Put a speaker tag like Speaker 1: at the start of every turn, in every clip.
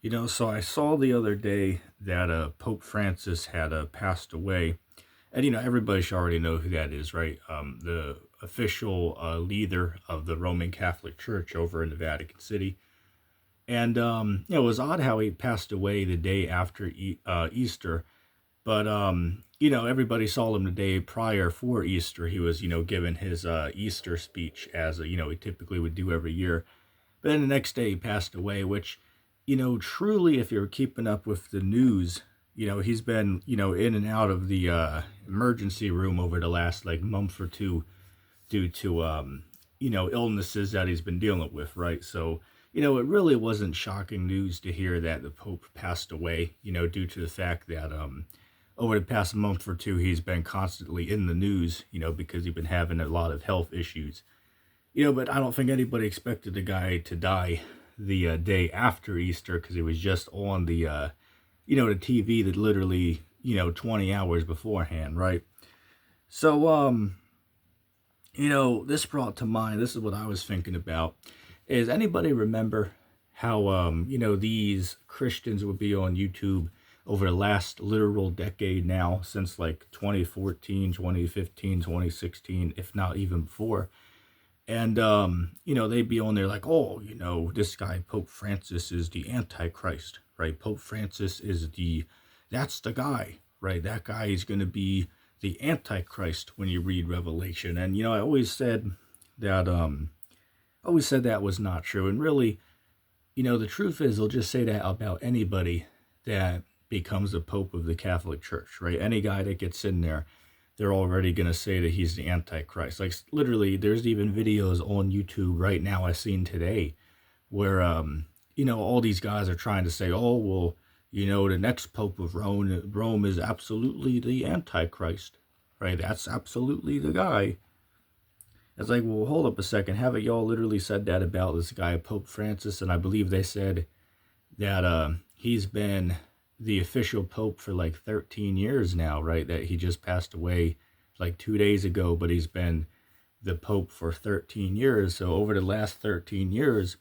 Speaker 1: So I saw the other day that Pope Francis had passed away, and everybody should already know who that is, right? The official leader of the Roman Catholic Church over in the Vatican City, and it was odd how he passed away the day after Easter, but everybody saw him the day prior for Easter. He was giving his Easter speech as he typically would do every year. But then the next day he passed away, which, truly, if you're keeping up with the news, he's been, in and out of the emergency room over the last like month or two due to, illnesses that he's been dealing with, right? So, it really wasn't shocking news to hear that the Pope passed away, due to the fact that, over the past month or two, he's been constantly in the news, because he's been having a lot of health issues. But I don't think anybody expected the guy to die the day after Easter because he was just on the TV that literally, 20 hours beforehand, right? So, this brought to mind, this is what I was thinking about. Is anybody remember how, these Christians would be on YouTube over the last literal decade now, since like 2014, 2015, 2016, if not even before? And, they'd be on there like, oh, this guy, Pope Francis, is the Antichrist, right? Pope Francis is that's the guy, right? That guy is going to be the Antichrist when you read Revelation. And, I always said that was not true. And really, the truth is they'll just say that about anybody that becomes the Pope of the Catholic Church, right? Any guy that gets in there, they're already going to say that he's the Antichrist. Like, literally, there's even videos on YouTube right now I've seen today where, all these guys are trying to say, oh, well, the next Pope of Rome is absolutely the Antichrist, right? That's absolutely the guy. It's like, well, hold up a second. Haven't y'all literally said that about this guy, Pope Francis? And I believe they said that he's been the official pope for like 13 years now, right? That he just passed away like 2 days ago, but he's been the pope for 13 years. So over the last 13 years,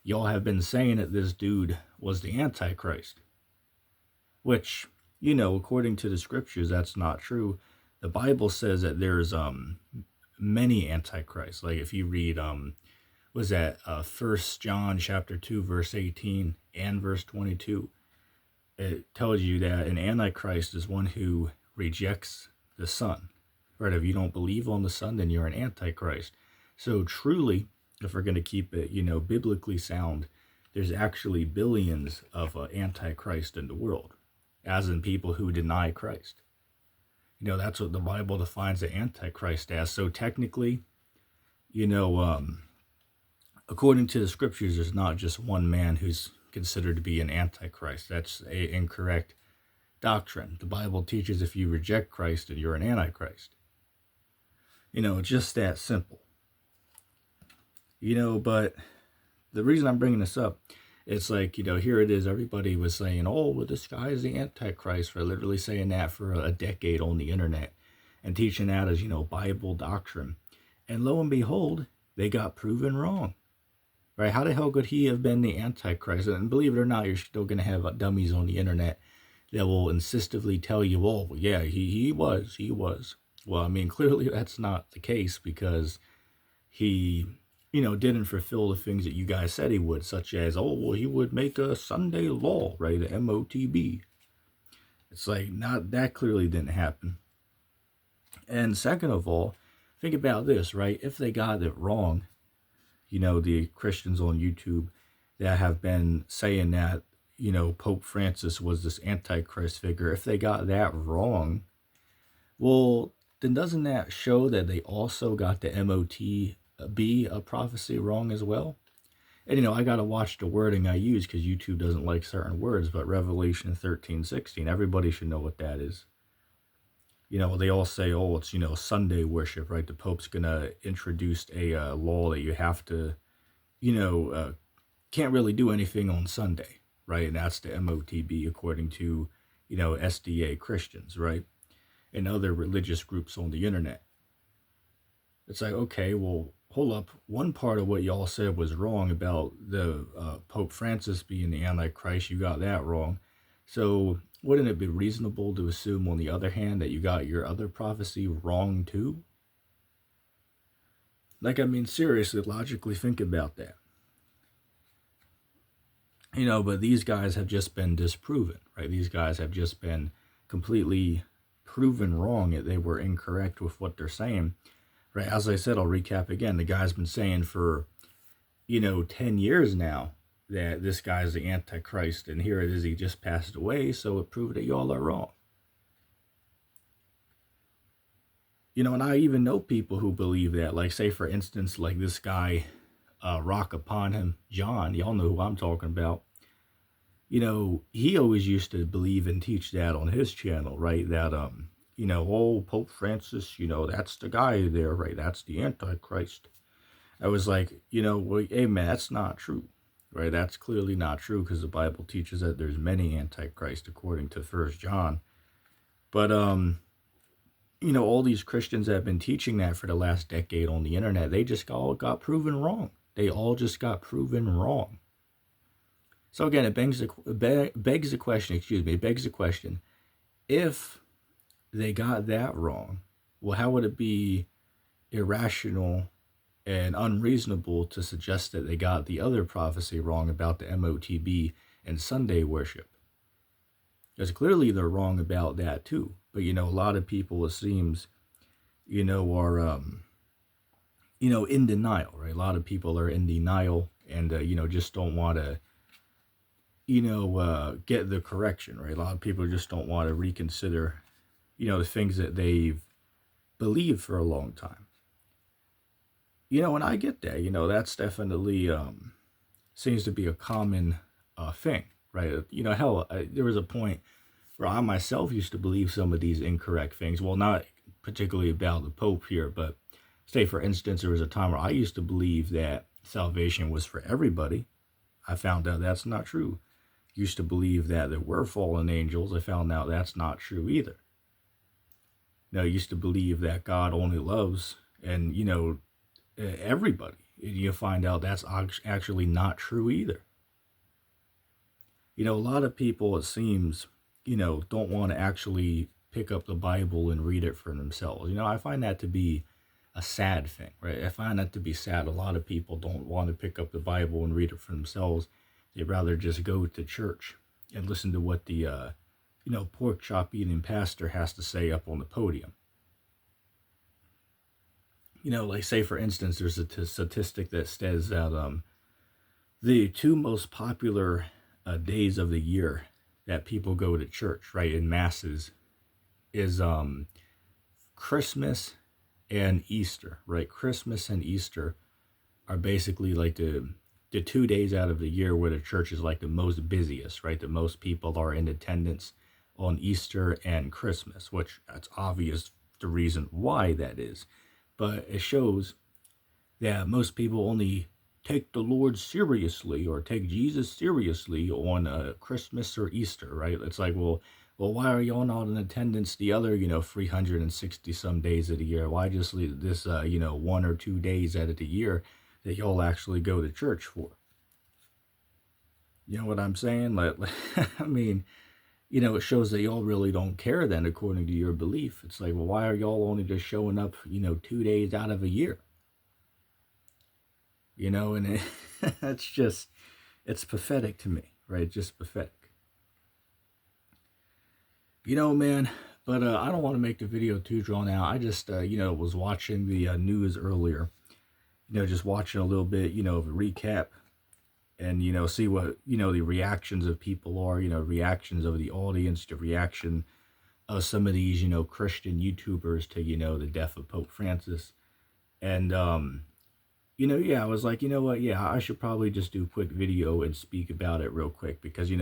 Speaker 1: y'all have been saying that this dude was the Antichrist, which, according to the scriptures, that's not true. The Bible says that there's many Antichrists. Like if you read was that 1 John chapter 2 verse 18 and verse 22, it tells you that an Antichrist is one who rejects the Son. Right? If you don't believe on the Son, then you're an Antichrist. So truly, if we're going to keep it, biblically sound, there's actually billions of Antichrist in the world, as in people who deny Christ. That's what the Bible defines the Antichrist as. So technically, according to the scriptures, there's not just one man who's considered to be an Antichrist. That's an incorrect doctrine. The Bible teaches if you reject Christ, then you're an Antichrist. It's just that simple. But the reason I'm bringing this up, it's like, here it is. Everybody was saying, oh, well, this guy is the Antichrist, for literally saying that for a decade on the internet and teaching that as, Bible doctrine. And lo and behold, they got proven wrong. Right? How the hell could he have been the Antichrist? And believe it or not, you're still going to have dummies on the internet that will insistively tell you, oh, well, yeah, he was. Well, I mean, clearly that's not the case, because he, didn't fulfill the things that you guys said he would, such as, oh, well, he would make a Sunday law, right? The MOTB. It's like, not that clearly didn't happen. And second of all, think about this, right? If they got it wrong, the Christians on YouTube that have been saying that, Pope Francis was this Antichrist figure, if they got that wrong, well, then doesn't that show that they also got the MOTB, a prophecy, wrong as well? And, I got to watch the wording I use because YouTube doesn't like certain words, but Revelation 13:16, everybody should know what that is. They all say, oh, it's, Sunday worship, right? The Pope's going to introduce a law that you have to, can't really do anything on Sunday, right? And that's the MOTB according to, SDA Christians, right? And other religious groups on the internet. It's like, okay, well, hold up. One part of what y'all said was wrong about the Pope Francis being the Antichrist. You got that wrong. So wouldn't it be reasonable to assume, on the other hand, that you got your other prophecy wrong too? Like, I mean, seriously, logically think about that. But these guys have just been disproven, right? These guys have just been completely proven wrong. They were incorrect with what they're saying, right? As I said, I'll recap again. The guy's been saying for, 10 years now that this guy's the Antichrist, and here it is, he just passed away, so it proved that y'all are wrong. And I even know people who believe that, like, say, for instance, like this guy, Rock Upon Him, John, y'all know who I'm talking about. He always used to believe and teach that on his channel, right? That, oh, Pope Francis, that's the guy there, right? That's the Antichrist. I was like, well, hey, man, that's not true, right? That's clearly not true, because the Bible teaches that there's many Antichrist according to 1 John. But, all these Christians that have been teaching that for the last decade on the internet, they just all got proven wrong. They all just got proven wrong. So again, it begs the question, if they got that wrong, well, how would it be irrational and unreasonable to suggest that they got the other prophecy wrong about the MOTB and Sunday worship? Because clearly they're wrong about that too. But, a lot of people, it seems, are, in denial, right? A lot of people are in denial and, just don't want to, get the correction, right? A lot of people just don't want to reconsider, the things that they've believed for a long time. And I get that, that's definitely seems to be a common thing, right? Hell, there was a point where I myself used to believe some of these incorrect things. Well, not particularly about the Pope here, but say, for instance, there was a time where I used to believe that salvation was for everybody. I found out that's not true. Used to believe that there were fallen angels. I found out that's not true either. I used to believe that God only loves, and, everybody. You find out that's actually not true either. A lot of people, it seems, don't want to actually pick up the Bible and read it for themselves. I find that to be a sad thing, right? I find that to be sad. A lot of people don't want to pick up the Bible and read it for themselves. They'd rather just go to church and listen to what the, pork chop eating pastor has to say up on the podium. Like, say, for instance, there's a statistic that says that the two most popular days of the year that people go to church, right, in masses, is Christmas and Easter, right? Christmas and Easter are basically like the 2 days out of the year where the church is like the most busiest, right? The most people are in attendance on Easter and Christmas, which that's obvious the reason why that is. But it shows that most people only take the Lord seriously or take Jesus seriously on Christmas or Easter, right? It's like, well, why are y'all not in attendance the other, 360 some days of the year? Why just leave this, 1 or 2 days out of the year that y'all actually go to church for? You know what I'm saying? Like, I mean, it shows that y'all really don't care then, according to your belief. It's like, well, why are y'all only just showing up, 2 days out of a year? And it's just, it's pathetic to me, right? Just pathetic. Man, but I don't want to make the video too drawn out. I just, was watching the news earlier, just watching a little bit, of a recap and, see what, the reactions of people are, reactions of the audience, the reaction of some of these, Christian YouTubers to, the death of Pope Francis. And, yeah, I was like, you know what? Yeah, I should probably just do a quick video and speak about it real quick because,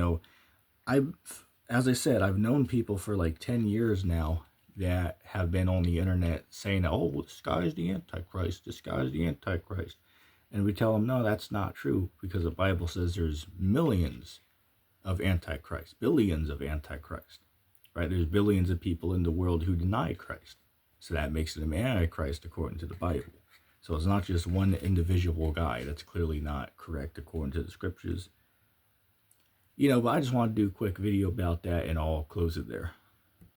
Speaker 1: as I said, I've known people for like 10 years now that have been on the internet saying, oh, this guy's the Antichrist, this guy's the Antichrist. And we tell them, no, that's not true, because the Bible says there's millions of Antichrist, billions of Antichrist, right? There's billions of people in the world who deny Christ. So that makes it an Antichrist according to the Bible. So it's not just one individual guy. That's clearly not correct according to the scriptures. But I just want to do a quick video about that, and I'll close it there.